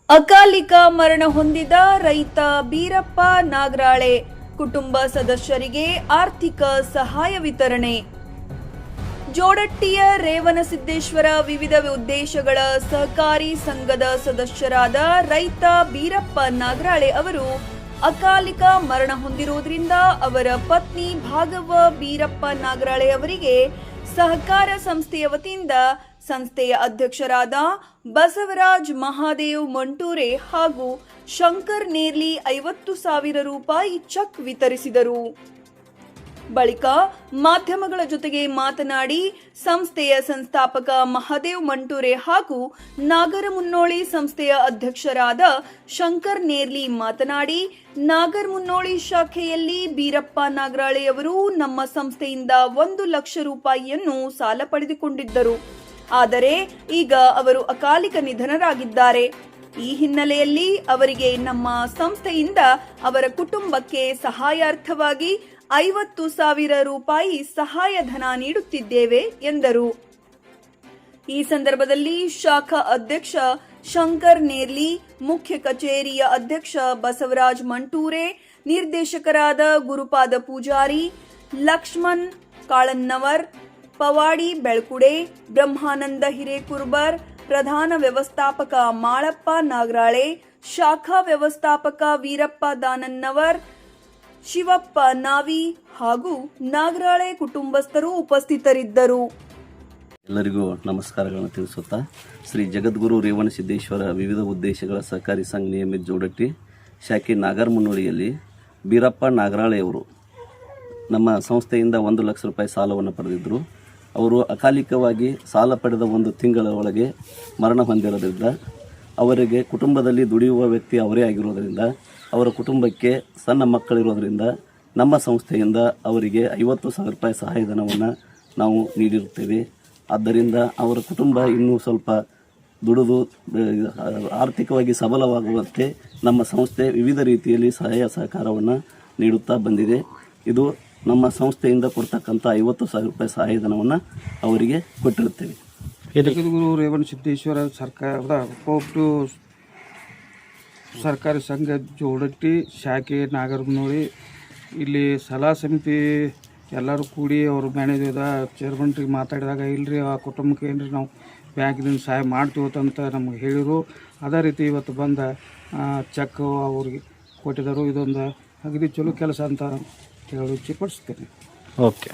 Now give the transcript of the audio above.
ಅಕಾಲಿಕ ಮರಣ ಹೊಂದಿದ ರೈತ ಬೀರಪ್ಪ ನಾಗರಾಳೆ ಕುಟುಂಬ ಸದಸ್ಯರಿಗೆ ಆರ್ಥಿಕ ಸಹಾಯ ವಿತರಣೆ. ಜೋಡಟ್ಟಿಯ ರೇವಣಸಿದ್ದೇಶ್ವರ ವಿವಿಧ ಉದ್ದೇಶಗಳ ಸಹಕಾರಿ ಸಂಘದ ಸದಸ್ಯರಾದ ರೈತ ಬೀರಪ್ಪ ನಾಗರಾಳೆ ಅವರು ಅಕಾಲಿಕ ಮರಣ ಹೊಂದಿರುವುದರಿಂದ ಅವರ ಪತ್ನಿ ಭಾಗವ್ವ ಬೀರಪ್ಪ ನಾಗರಾಳೆ ಅವರಿಗೆ ಸಹಕಾರ ಸಂಸ್ಥೆಯ ವತಿಯಿಂದ ಸಂಸ್ಥೆಯ ಅಧ್ಯಕ್ಷರಾದ ಬಸವರಾಜ್ ಮಹಾದೇವ್ ಮಂಟೂರೆ ಹಾಗೂ ಶಂಕರ್ ನೇರ್ಲಿ 50,000 ರೂಪಾಯಿ ಚೆಕ್ ವಿತರಿಸಿದರು. ಬಳಿಕ ಮಾಧ್ಯಮಗಳ ಜೊತೆಗೆ ಮಾತನಾಡಿ ಸಂಸ್ಥೆಯ ಸಂಸ್ಥಾಪಕ ಮಹಾದೇವ್ ಮಂಟೂರೆ ಹಾಗೂ ನಾಗರಮುನ್ನೋಳಿ ಸಂಸ್ಥೆಯ ಅಧ್ಯಕ್ಷರಾದ ಶಂಕರ್ ನೇರ್ಲಿ ಮಾತನಾಡಿ, ನಾಗರಮುನ್ನೋಳಿ ಶಾಖೆಯಲ್ಲಿ ಬೀರಪ್ಪ ನಾಗರಾಳೆಯವರು ನಮ್ಮ ಸಂಸ್ಥೆಯಿಂದ 1 ಲಕ್ಷ ರೂಪಾಯಿಯನ್ನು ಸಾಲ ಪಡೆದುಕೊಂಡಿದ್ದರು. ಆದರೆ ಈಗ ಅವರು ಅಕಾಲಿಕ ನಿಧನರಾಗಿದ್ದಾರೆ. ಈ ಹಿನ್ನೆಲೆಯಲ್ಲಿ ಅವರಿಗೆ ನಮ್ಮ ಸಂಸ್ಥೆಯಿಂದ ಅವರ ಕುಟುಂಬಕ್ಕೆ ಸಹಾಯಾರ್ಥವಾಗಿ 50,000 ರೂಪಾಯಿ ಸಹಾಯಧನ ನೀಡುತ್ತಿದ್ದೇವೆ ಎಂದರು. ಈ ಸಂದರ್ಭದಲ್ಲಿ ಶಾಖಾ ಅಧ್ಯಕ್ಷ ಶಂಕರ್ ನೇರ್ಲಿ, ಮುಖ್ಯ ಕಚೇರಿಯ ಅಧ್ಯಕ್ಷ ಬಸವರಾಜ್ ಮಂಟೂರೆ, ನಿರ್ದೇಶಕರಾದ ಗುರುಪಾದ ಪೂಜಾರಿ, ಲಕ್ಷ್ಮಣ್ ಕಾಳನ್ನವರ್, ಪವಾಡಿ ಬೆಳ್ಕುಡೆ, ಬ್ರಹ್ಮಾನಂದ ಹಿರೇಕುರ್ಬರ್, ಪ್ರಧಾನ ವ್ಯವಸ್ಥಾಪಕ ಮಾಳಪ್ಪ ನಾಗರಾಳೆ, ಶಾಖಾ ವ್ಯವಸ್ಥಾಪಕ ವೀರಪ್ಪ ದಾನನ್ನವರ್, ಶಿವಪ್ಪ ನಾವಿ ಹಾಗೂ ನಾಗರಾಳೆ ಕುಟುಂಬಸ್ಥರು ಉಪಸ್ಥಿತರಿದ್ದರು. ಎಲ್ಲರಿಗೂ ನಮಸ್ಕಾರಗಳನ್ನು ತಿಳಿಸುತ್ತಾ ಶ್ರೀ ಜಗದ್ಗುರು ರೇವಣಸಿದ್ದೇಶ್ವರ ವಿವಿಧ ಉದ್ದೇಶಗಳ ಸಹಕಾರಿ ಸಂಘ ನಿಯಮಿತ ಜೋಡಟ್ಟಿ ಶಾಖೆ ನಾಗರಮುನ್ನೋಳಿಯಲ್ಲಿ ಬೀರಪ್ಪ ನಾಗರಾಳೆಯವರು ನಮ್ಮ ಸಂಸ್ಥೆಯಿಂದ 1 ಲಕ್ಷ ರೂಪಾಯಿ ಸಾಲವನ್ನು ಪಡೆದಿದ್ದರು. ಅವರು ಅಕಾಲಿಕವಾಗಿ ಸಾಲ ಪಡೆದ 1 ತಿಂಗಳ ಒಳಗೆ ಮರಣ ಹೊಂದಿರೋದ್ರಿಂದ ಅವರಿಗೆ ಕುಟುಂಬದಲ್ಲಿ ದುಡಿಯುವ ವ್ಯಕ್ತಿ ಅವರೇ ಆಗಿರೋದರಿಂದ ಅವರ ಕುಟುಂಬಕ್ಕೆ ಸಣ್ಣ ಮಕ್ಕಳಿರೋದರಿಂದ ನಮ್ಮ ಸಂಸ್ಥೆಯಿಂದ ಅವರಿಗೆ 50,000 ರೂಪಾಯಿ ಸಹಾಯಧನವನ್ನು ನಾವು ನೀಡಿರುತ್ತೇವೆ. ಆದ್ದರಿಂದ ಅವರ ಕುಟುಂಬ ಇನ್ನೂ ಸ್ವಲ್ಪ ದುಡಿದು ಆರ್ಥಿಕವಾಗಿ ಸಬಲವಾಗುವಂತೆ ನಮ್ಮ ಸಂಸ್ಥೆ ವಿವಿಧ ರೀತಿಯಲ್ಲಿ ಸಹಾಯ ಸಹಕಾರವನ್ನು ನೀಡುತ್ತಾ ಬಂದಿದೆ. ಇದು ನಮ್ಮ ಸಂಸ್ಥೆಯಿಂದ ಕೊಡ್ತಕ್ಕಂಥ 50,000 ರೂಪಾಯಿ ಸಹಾಯಧನವನ್ನು ಅವರಿಗೆ ಕೊಟ್ಟಿರುತ್ತೇವೆ. ಜಗದ್ಗುರು ರೇವಣಸಿದ್ದೇಶ್ವರ ಸರ್ಕಾರದ ಕೋಪ್ಟು ಸರ್ಕಾರಿ ಸಂಘ ಜೋಡಟ್ಟಿ ಶಾಖೆ ನಾಗರಮುನ್ನೋಳಿ ಇಲ್ಲಿ ಸಲಹಾ ಸಮಿತಿ ಎಲ್ಲರೂ ಕೂಡಿ ಅವ್ರ ಮ್ಯಾನೇಜರ್ದ ಚೇರ್ಮನ್ರಿಗೆ ಮಾತಾಡಿದಾಗ ಇಲ್ಲರಿ ಆ ಕುಟುಂಬಕ್ಕೆ ಏನ್ರಿ ನಾವು ಬ್ಯಾಂಕಿನಿಂದ ಸಹಾಯ ಮಾಡ್ತೀವತ್ತಂತ ನಮಗೆ ಹೇಳಿದರು. ಅದೇ ರೀತಿ ಇವತ್ತು ಬಂದ ಚೆಕ್ ಅವ್ರಿಗೆ ಕೊಟ್ಟಿದ್ದರು. ಇದೊಂದು ಅಗದಿ ಚಲೋ ಕೆಲಸ ಅಂತ ಹೇಳಿ ಇಚ್ಛೆಪಡಿಸ್ತೇನೆ. ಓಕೆ.